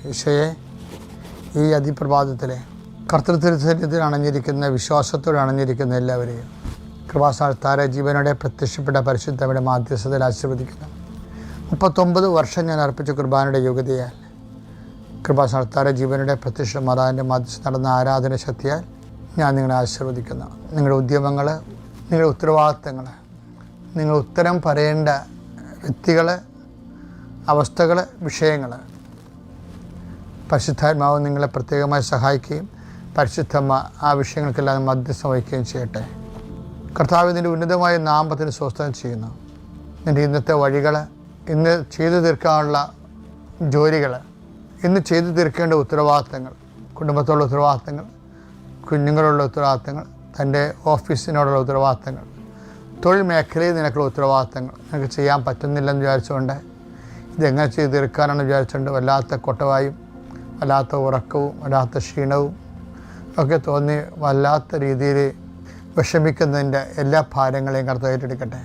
ഈശോയെ, ഈ അതിപ്രഭാതത്തിലെ കർത്തൃത്വത്തിൽ അണഞ്ഞിരിക്കുന്ന, വിശ്വാസത്തോടെ അണഞ്ഞിരിക്കുന്ന എല്ലാവരെയും കൃപാസ്ഥാനത്താര ജീവനോടെ പ്രത്യക്ഷപ്പെട്ട പരിശുദ്ധയുടെ മാധ്യസ്ഥതയിൽ ആശീർവദിക്കുന്നു. 39 വർഷം ഞാൻ അർപ്പിച്ച കുർബാനയുടെ യോഗ്യതയാൽ കൃപാസ്ഥാനത്താര ജീവനോടെ പ്രത്യക്ഷ മാതാവിൻ്റെ മാധ്യസ്ഥ നടന്ന ആരാധന ശക്തിയാൽ ഞാൻ നിങ്ങളെ ആശീർവദിക്കുന്നു. നിങ്ങളുടെ ഉദ്യമങ്ങൾ, നിങ്ങളുടെ ഉത്തരവാദിത്തങ്ങൾ, നിങ്ങൾ ഉത്തരം പറയേണ്ട വ്യക്തികൾ, അവസ്ഥകൾ, വിഷയങ്ങൾ പരിശുദ്ധാത്മാവ് നിങ്ങളെ പ്രത്യേകമായി സഹായിക്കുകയും പരിശുദ്ധമ്മ ആ വിഷയങ്ങൾക്കെല്ലാം മധ്യസ്ഥം വഹിക്കുകയും ചെയ്യട്ടെ. കർത്താവ് നിൻ്റെ ഉന്നതമായ നാമത്തിന് സ്വസ്ഥം ചെയ്യുന്നു. നിൻ്റെ ഇന്നത്തെ വഴികൾ, ഇന്ന് ചെയ്തു തീർക്കാനുള്ള ജോലികൾ, ഇന്ന് ചെയ്തു തീർക്കേണ്ട ഉത്തരവാദിത്തങ്ങൾ, കുടുംബത്തോടുള്ള ഉത്തരവാദിത്തങ്ങൾ, കുഞ്ഞുങ്ങളുള്ള ഉത്തരവാദിത്തങ്ങൾ, തൻ്റെ ഓഫീസിനോടുള്ള ഉത്തരവാദിത്തങ്ങൾ, തൊഴിൽ മേഖലയിൽ നിനക്കുള്ള ഉത്തരവാദിത്തങ്ങൾ നിനക്ക് ചെയ്യാൻ പറ്റുന്നില്ലെന്ന് വിചാരിച്ചുകൊണ്ട് ഇതെങ്ങനെ ചെയ്ത് തീർക്കാനാണ് വിചാരിച്ചുകൊണ്ട് വല്ലാത്ത കൊട്ടവായും വല്ലാത്ത ഉറക്കവും വല്ലാത്ത ക്ഷീണവും ഒക്കെ തോന്നി വല്ലാത്ത രീതിയിൽ വിഷമിക്കുന്നതിൻ്റെ എല്ലാ ഭാരങ്ങളെയും കർത്താവ് ഏറ്റെടുക്കട്ടെ.